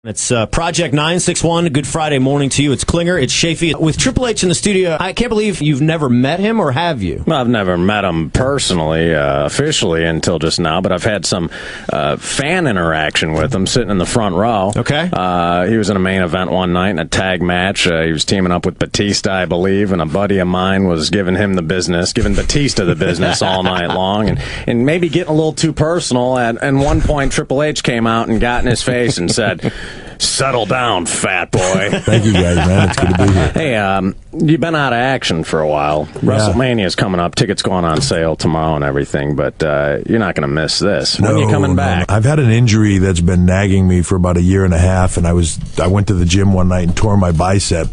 It's Project 961. Good Friday morning to you. It's Klinger. It's Chafee. With Triple H in the studio, I can't believe you've never met him, or have you? Well, I've never met him personally, officially, until just now, but I've had some fan interaction with him sitting in the front row. Okay. He was in a main event one night in a tag match. He was teaming up with Batista, I believe, and a buddy of mine was giving him the business, giving Batista the business all night long, and maybe getting a little too personal. At one point, Triple H came out and got in his face and said, "Settle down, fat boy." Thank you, guys, man. It's good to be here. Hey, you've been out of action for a while. WrestleMania is coming up. Tickets going on sale tomorrow and everything, but you're not going to miss this. When are you coming back? I've had an injury that's been nagging me for about a year and a half, and I went to the gym one night and tore my bicep.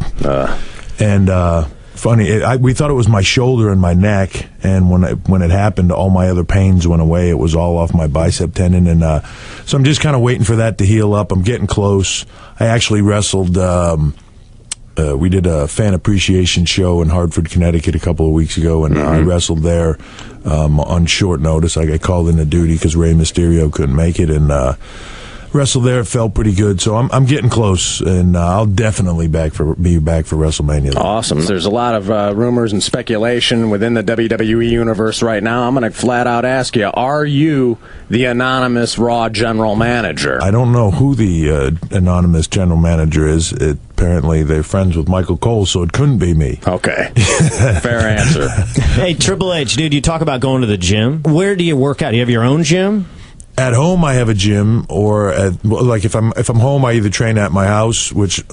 Funny, we thought it was my shoulder and my neck, and when it happened, all my other pains went away. It was all off my bicep tendon, and so I'm just kind of waiting for that to heal up. I'm getting close. I actually wrestled. We did a fan appreciation show in Hartford, Connecticut a couple of weeks ago, and I wrestled there on short notice. I got called into duty because Rey Mysterio couldn't make it, and wrestled there. It felt pretty good, so I'm getting close, and I'll definitely be back for WrestleMania. Awesome. There's a lot of rumors and speculation within the WWE universe right now. I'm going to flat out ask you, are you the anonymous Raw general manager? I don't know who the anonymous general manager is. Apparently they're friends with Michael Cole, so it couldn't be me. Okay. Fair answer. Hey, Triple H, dude, you talk about going to the gym. Where do you work out? Do you have your own gym? At home, I have a gym, or if I'm home, I either train at my house, which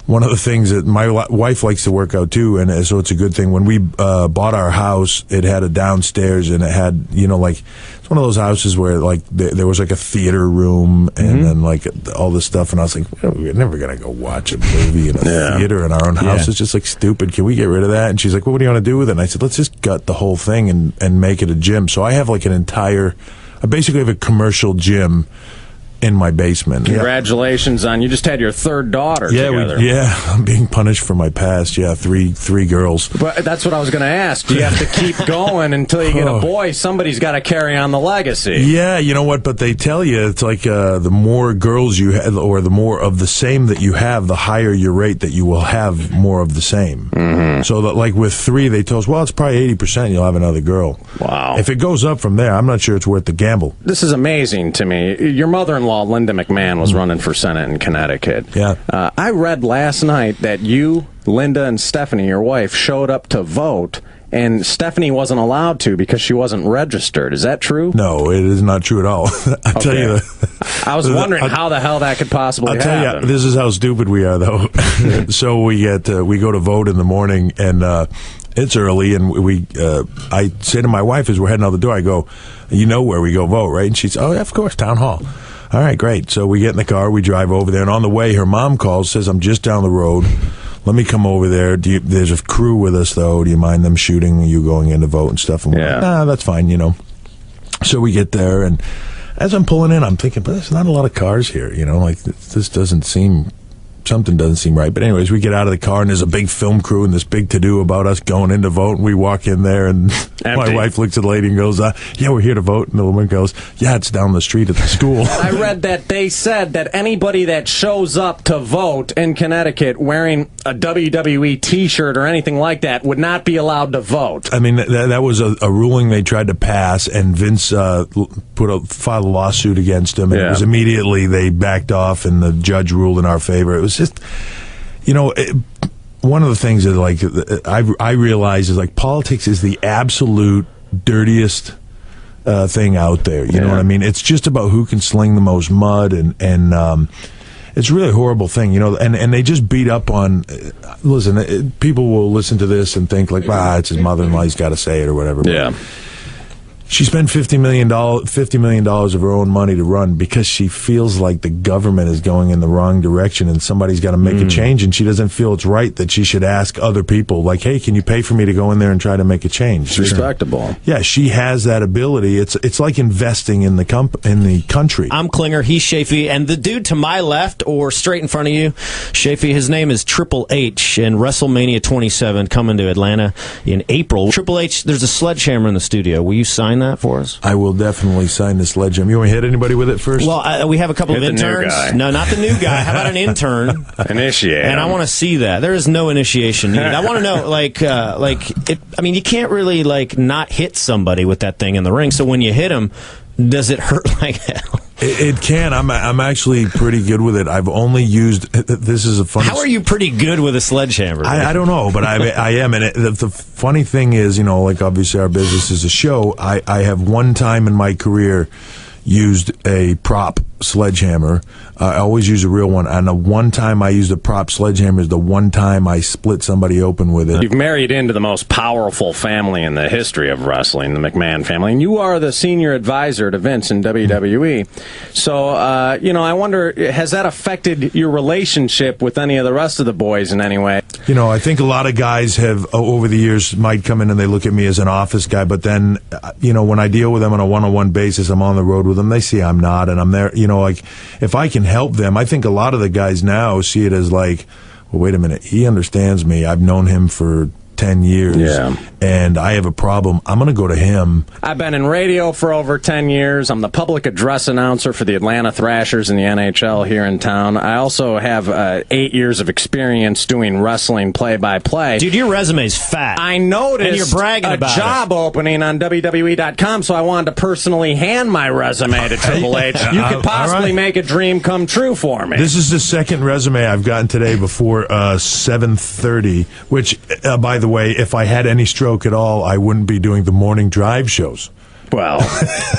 one of the things that my wife likes to work out too, and so it's a good thing. When we bought our house, it had a downstairs, and it had it's one of those houses where there was like a theater room and then all this stuff, and I was like, we're never gonna go watch a movie in a theater in our own house. It's just stupid. Can we get rid of that? And she's like, well, what do you want to do with it? And I said, let's just gut the whole thing and make it a gym. So I have I basically have a commercial gym in my basement. Congratulations on, you just had your third daughter together. I'm being punished for my past. Three girls. But that's what I was going to ask. Do you have to keep going until you get a boy? Somebody's got to carry on the legacy. Yeah, you know what? But they tell you it's like the more girls you have, or the more of the same that you have, the higher your rate that you will have more of the same. So that, like with 3, they tell us, well, it's probably 80% you'll have another girl. Wow. If it goes up from there, I'm not sure it's worth the gamble. This is amazing to me. Your mother-in-law, Linda McMahon, was running for Senate in Connecticut. Yeah. I read last night that you, Linda, and Stephanie, your wife, showed up to vote, and Stephanie wasn't allowed to because she wasn't registered. Is that true? No, it is not true at all. I'll tell you. I was wondering how the hell that could possibly happen. I'll tell you, this is how stupid we are, though. So we go to vote in the morning, and it's early, and I say to my wife as we're heading out the door, I go, you know where we go vote, right? And she says, oh, yeah, of course, Town Hall. All right, great. So we get in the car, we drive over there, and on the way, her mom calls, says, I'm just down the road. Let me come over there. There's a crew with us, though. Do you mind them shooting you going in to vote and stuff? And we're like, nah, that's fine, So we get there, and as I'm pulling in, I'm thinking, but there's not a lot of cars here, this something doesn't seem right. But anyways, we get out of the car, and there's a big film crew and this big to-do about us going in to vote, and we walk in there, and my wife looks at the lady and goes, yeah, we're here to vote. And the woman goes, yeah, it's down the street at the school. I read that they said that anybody that shows up to vote in Connecticut wearing a WWE T-shirt or anything like that would not be allowed to vote. I mean, that was a ruling they tried to pass, and Vince filed a lawsuit against him, and it was immediately they backed off, and the judge ruled in our favor. It was just, one of the things that I realize is politics is the absolute dirtiest thing out there. You know what I mean? It's just about who can sling the most mud, and it's a really horrible thing, and they just beat up on. Listen, people will listen to this and think it's his mother-in-law, he's got to say it or whatever. Yeah. She spent $50 million of her own money to run because she feels like the government is going in the wrong direction and somebody's got to make a change, and she doesn't feel it's right that she should ask other people, hey, can you pay for me to go in there and try to make a change? It's respectable. Yeah, she has that ability. It's like investing in the country. I'm Klinger, he's Chafee, and the dude to my left or straight in front of you, Chafee, his name is Triple H, and WrestleMania 27 coming to Atlanta in April. Triple H, there's a sledgehammer in the studio. Will you sign sign that for us? I will definitely sign this sledgehammer. You want to hit anybody with it first? Well, we have a couple Hit of the new interns. guy. No, not the new guy. How about an intern? Initiate. And I want to see that. There is no initiation needed. I want to know, I mean, you can't really, not hit somebody with that thing in the ring. So when you hit him, does it hurt like hell? It can. I'm actually pretty good with it. I've only used. This is a funny. How are you pretty good with a sledgehammer? I don't know, but I am. And the funny thing is, obviously our business is a show. I have one time in my career used a prop sledgehammer. I always use a real one. And the one time I used a prop sledgehammer is the one time I split somebody open with it. You've married into the most powerful family in the history of wrestling, the McMahon family, and you are the senior advisor to Vince in WWE. So, I wonder, has that affected your relationship with any of the rest of the boys in any way? I think a lot of guys have, over the years, might come in and they look at me as an office guy, but then, when I deal with them on a one-on-one basis, I'm on the road with them, they see I'm not, and I'm there, if I can help them, I think a lot of the guys now see it as well, wait a minute, he understands me. I've known him for 10 years, and I have a problem. I'm going to go to him. I've been in radio for over 10 years. I'm the public address announcer for the Atlanta Thrashers in the NHL here in town. I also have 8 years of experience doing wrestling play-by-play. Dude, your resume's fat. I noticed and you're bragging a about job opening on WWE.com, so I wanted to personally hand my resume to Triple H. You could possibly make a dream come true for me. This is the second resume I've gotten today before 7:30, which, by the way, if I had any stroke at all, I wouldn't be doing the morning drive shows. Well,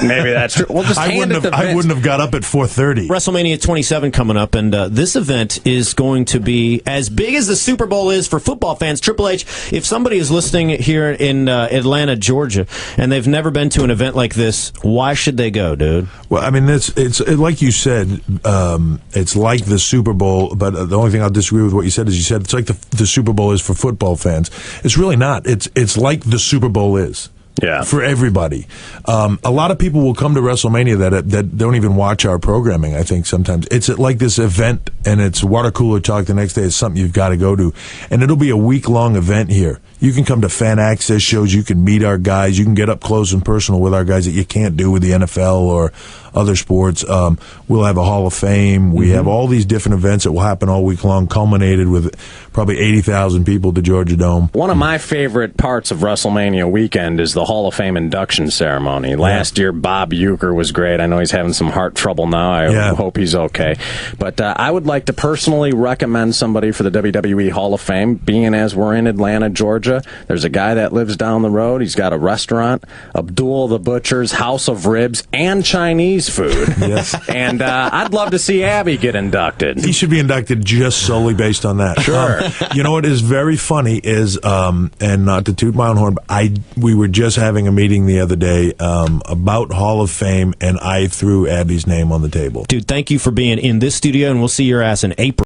maybe that's true. Well, just hand it to Vince. I wouldn't have got up at 4:30. WrestleMania 27 coming up, and this event is going to be as big as the Super Bowl is for football fans. Triple H, if somebody is listening here in Atlanta, Georgia, and they've never been to an event like this, why should they go, dude? Well, I mean, it's like you said, it's like the Super Bowl, but the only thing I'll disagree with what you said is it's like the Super Bowl is for football fans. It's really not. It's like the Super Bowl is. Yeah. For everybody. A lot of people will come to WrestleMania that don't even watch our programming, I think, sometimes. It's like this event, and it's water cooler talk the next day. It's something you've got to go to. And it'll be a week-long event here. You can come to fan access shows. You can meet our guys. You can get up close and personal with our guys that you can't do with the NFL or other sports. We'll have a Hall of Fame. We have all these different events that will happen all week long, culminated with probably 80,000 people to Georgia Dome. One of my favorite parts of WrestleMania weekend is the Hall of Fame induction ceremony. Last year, Bob Uecker was great. I know he's having some heart trouble now. I hope he's okay. But I would like to personally recommend somebody for the WWE Hall of Fame, being as we're in Atlanta, Georgia. There's a guy that lives down the road. He's got a restaurant, Abdul the Butcher's House of Ribs, and Chinese food. Yes. And I'd love to see Abby get inducted. He should be inducted just solely based on that. Sure. You know what is very funny is, and not to toot my own horn, but we were just having a meeting the other day about Hall of Fame, and I threw Abby's name on the table. Dude, thank you for being in this studio, and we'll see your ass in April.